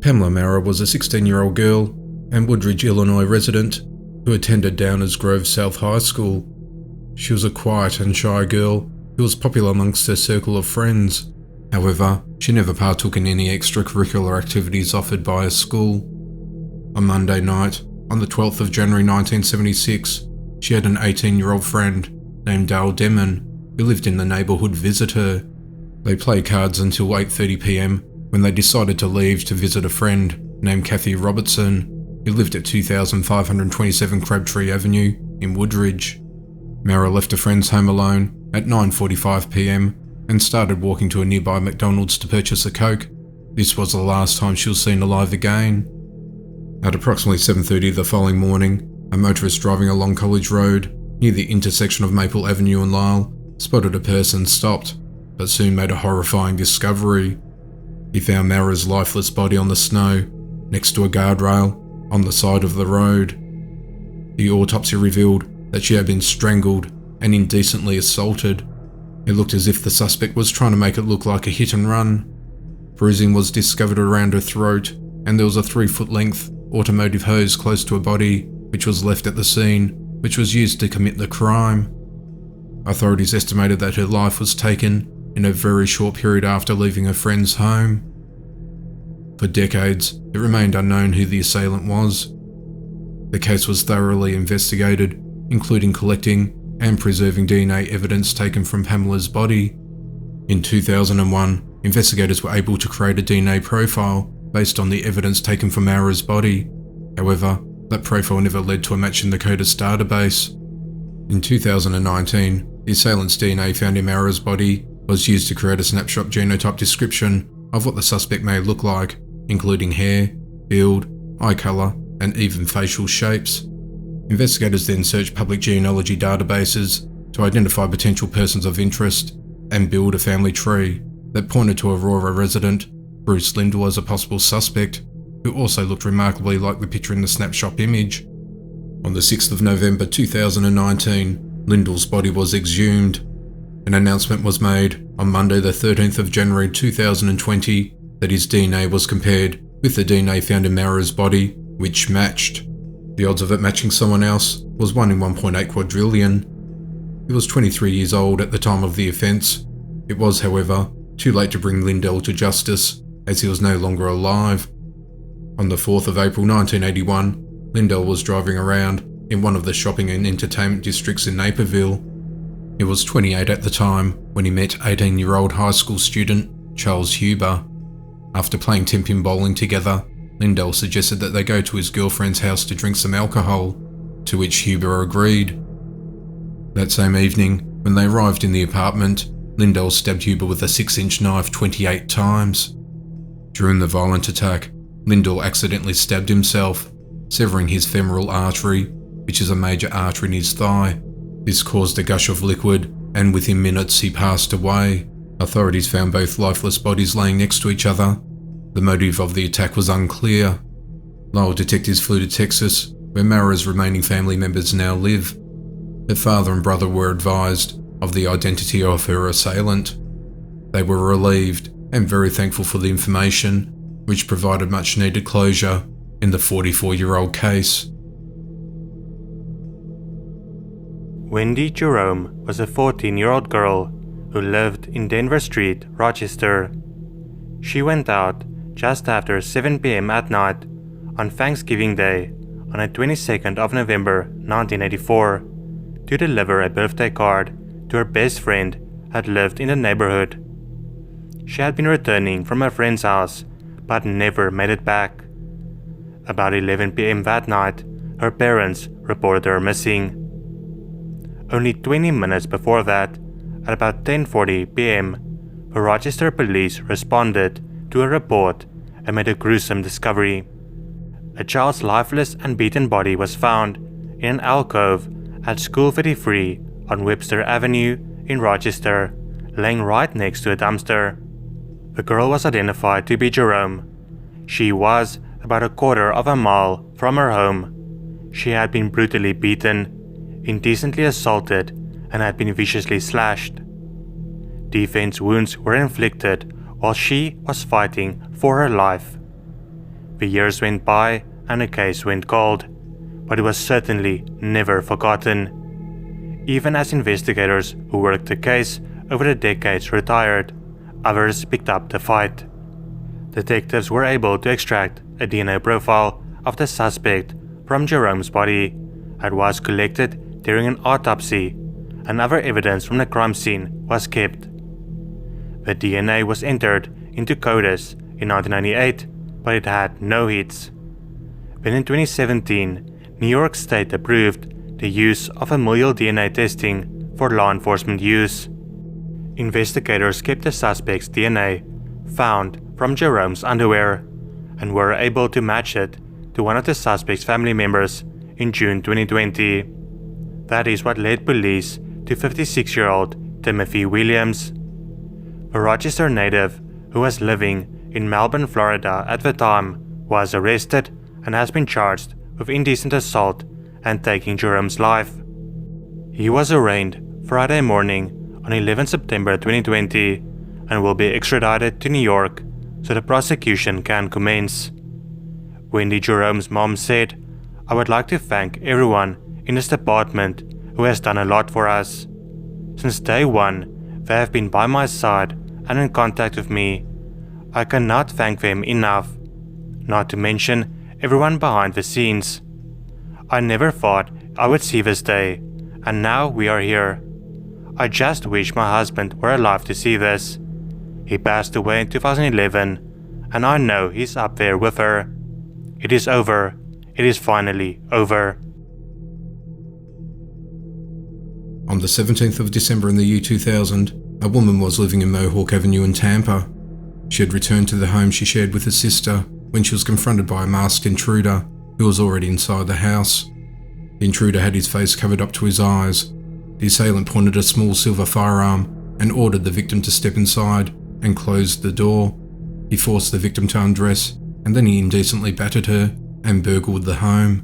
Pamela Maurer was a 16-year-old girl and Woodridge, Illinois resident who attended Downers Grove South High School. She was a quiet and shy girl who was popular amongst her circle of friends. However, she never partook in any extracurricular activities offered by her school. On Monday night, on the 12th of January 1976, she had an 18-year-old friend named Dale Demon who lived in the neighbourhood visit her. They played cards until 8:30 p.m. when they decided to leave to visit a friend named Kathy Robertson who lived at 2527 Crabtree Avenue in Woodridge. Maurer left a friend's home alone at 9:45 p.m. and started walking to a nearby McDonald's to purchase a Coke. This was the last time she was seen alive again. At approximately 7:30 the following morning, a motorist driving along College Road near the intersection of Maple Avenue and Lyle spotted a person stopped, but soon made a horrifying discovery. He found Maurer's lifeless body on the snow next to a guardrail on the side of the road. The autopsy revealed that she had been strangled and indecently assaulted. It looked as if the suspect was trying to make it look like a hit and run. Bruising was discovered around her throat, and there was a 3-foot length automotive hose close to her body, which was left at the scene, which was used to commit the crime. Authorities estimated that her life was taken in a very short period after leaving her friend's home. For decades, it remained unknown who the assailant was. The case was thoroughly investigated, including collecting and preserving DNA evidence taken from Pamela's body. In 2001, investigators were able to create a DNA profile based on the evidence taken from Maurer's body. However, that profile never led to a match in the CODIS database. In 2019, the assailant's DNA found in Maurer's body was used to create a snapshot genotype description of what the suspect may look like, including hair, build, eye colour, and even facial shapes. Investigators then searched public genealogy databases to identify potential persons of interest and build a family tree that pointed to Aurora resident Bruce Lindell as a possible suspect, who also looked remarkably like the picture in the snapshot image. On the 6th of November 2019, Lindell's body was exhumed. An announcement was made on Monday the 13th of January 2020 that his DNA was compared with the DNA found in Maurer's body, which matched. The odds of it matching someone else was 1 in 1.8 quadrillion. He was 23 years old at the time of the offence. It was, however, too late to bring Lindell to justice, as he was no longer alive. On the 4th of April 1981, Lindell was driving around in one of the shopping and entertainment districts in Naperville. He was 28 at the time when he met 18-year-old high school student Charles Huber. After playing 10-pin bowling together, Lindell suggested that they go to his girlfriend's house to drink some alcohol, to which Huber agreed. That same evening, when they arrived in the apartment, Lindell stabbed Huber with a 6-inch knife 28 times. During the violent attack, Lindell accidentally stabbed himself, severing his femoral artery, which is a major artery in his thigh. This caused a gush of liquid, and within minutes he passed away. Authorities found both lifeless bodies laying next to each other. The motive of the attack was unclear. Lowell detectives flew to Texas, where Maurer's remaining family members now live. Her father and brother were advised of the identity of her assailant. They were relieved and very thankful for the information, which provided much needed closure in the 44-year-old case. Wendy Jerome was a 14-year-old girl who lived in Denver Street, Rochester. She went out just after 7 p.m. at night on Thanksgiving Day on the 22nd of November 1984 to deliver a birthday card to her best friend that lived in the neighborhood. She had been returning from her friend's house but never made it back. About 11 p.m. that night, her parents reported her missing. Only 20 minutes before that, at about 10:40 p.m., the Rochester police responded to a report and made a gruesome discovery. A child's lifeless and beaten body was found in an alcove at School 33 on Webster Avenue in Rochester, laying right next to a dumpster. The girl was identified to be Jerome. She was about a quarter of a mile from her home. She had been brutally beaten, indecently assaulted, and had been viciously slashed. Defense wounds were inflicted while she was fighting for her life. The years went by and the case went cold, but it was certainly never forgotten. Even as investigators who worked the case over the decades retired, others picked up the fight. Detectives were able to extract a DNA profile of the suspect from Jerome's body that was collected during an autopsy, and other evidence from the crime scene was kept. The DNA was entered into CODIS in 1998, but it had no hits. Then in 2017, New York State approved the use of familial DNA testing for law enforcement use. Investigators kept the suspect's DNA found from Jerome's underwear and were able to match it to one of the suspect's family members in June 2020. That is what led police to 56-year-old Timothy Williams. A Rochester native who was living in Melbourne, Florida at the time was arrested and has been charged with indecent assault and taking Jerome's life. He was arraigned Friday morning on 11 September 2020 and will be extradited to New York so the prosecution can commence. Wendy Jerome's mom said, "I would like to thank everyone in this department who has done a lot for us. Since day one, they have been by my side and in contact with me. I cannot thank them enough. Not to mention everyone behind the scenes. I never thought I would see this day, and now we are here. I just wish my husband were alive to see this. He passed away in 2011, and I know he's up there with her. It is over. It is finally over." On the 17th of December in the year 2000, a woman was living in Mohawk Avenue in Tampa. She had returned to the home she shared with her sister when she was confronted by a masked intruder who was already inside the house. The intruder had his face covered up to his eyes. The assailant pointed a small silver firearm and ordered the victim to step inside and closed the door. He forced the victim to undress, and then he indecently battered her and burgled the home.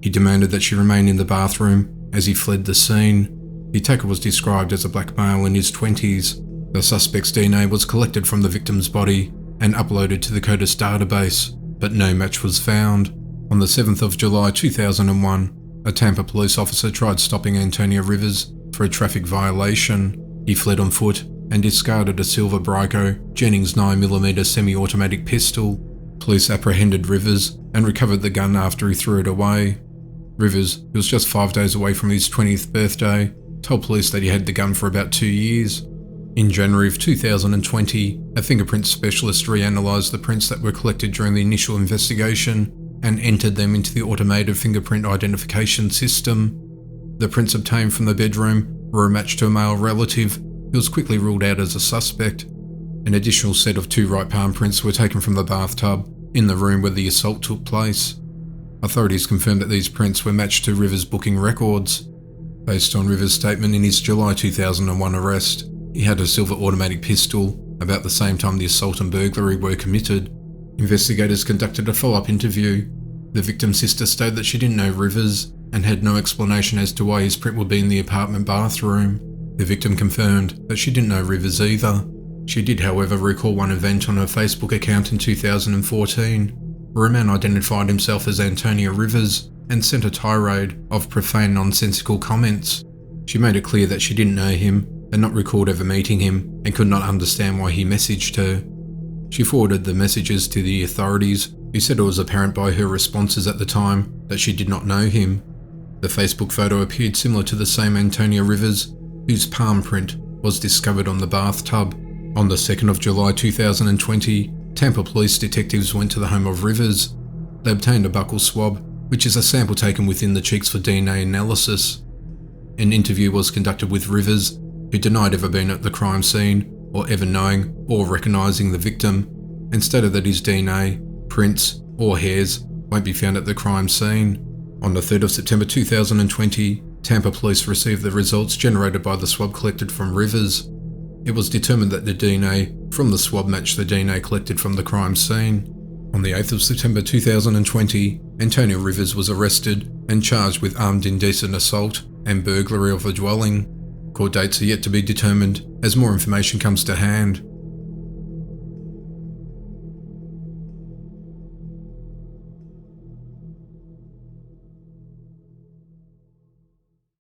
He demanded that she remain in the bathroom as he fled the scene. The attacker was described as a black male in his 20s. The suspect's DNA was collected from the victim's body and uploaded to the CODIS database, but no match was found. On the 7th of July 2001, a Tampa police officer tried stopping Antonio Rivers for a traffic violation. He fled on foot and discarded a silver Brico Jennings 9mm semi-automatic pistol. Police apprehended Rivers and recovered the gun after he threw it away. Rivers, who was just 5 days away from his 20th birthday, told police that he had the gun for about 2 years. In January of 2020, a fingerprint specialist reanalyzed the prints that were collected during the initial investigation and entered them into the automated fingerprint identification system. The prints obtained from the bedroom were a match to a male relative who was quickly ruled out as a suspect. An additional set of 2 right palm prints were taken from the bathtub in the room where the assault took place. Authorities confirmed that these prints were matched to Rivers' booking records. Based on Rivers' statement in his July 2001 arrest, he had a silver automatic pistol about the same time the assault and burglary were committed. Investigators conducted a follow-up interview. The victim's sister stated that she didn't know Rivers and had no explanation as to why his print would be in the apartment bathroom. The victim confirmed that she didn't know Rivers either. She did, however, recall one event on her Facebook account in 2014, where a man identified himself as Antonio Rivers and sent a tirade of profane, nonsensical comments. She made it clear that she didn't know him, had not recalled ever meeting him, and could not understand why he messaged her. She forwarded the messages to the authorities, who said it was apparent by her responses at the time that she did not know him. The Facebook photo appeared similar to the same Antonio Rivers, whose palm print was discovered on the bathtub. On the 2nd of July 2020, Tampa police detectives went to the home of Rivers. They obtained a buccal swab, which is a sample taken within the cheeks for DNA analysis. An interview was conducted with Rivers, who denied ever being at the crime scene or ever knowing or recognising the victim, and stated that his DNA, prints or hairs won't be found at the crime scene. On the 3rd of September 2020, Tampa police received the results generated by the swab collected from Rivers. It was determined that the DNA from the swab matched the DNA collected from the crime scene. On the 8th of September 2020, Antonio Rivers was arrested and charged with armed indecent assault and burglary of a dwelling. court dates are yet to be determined as more information comes to hand.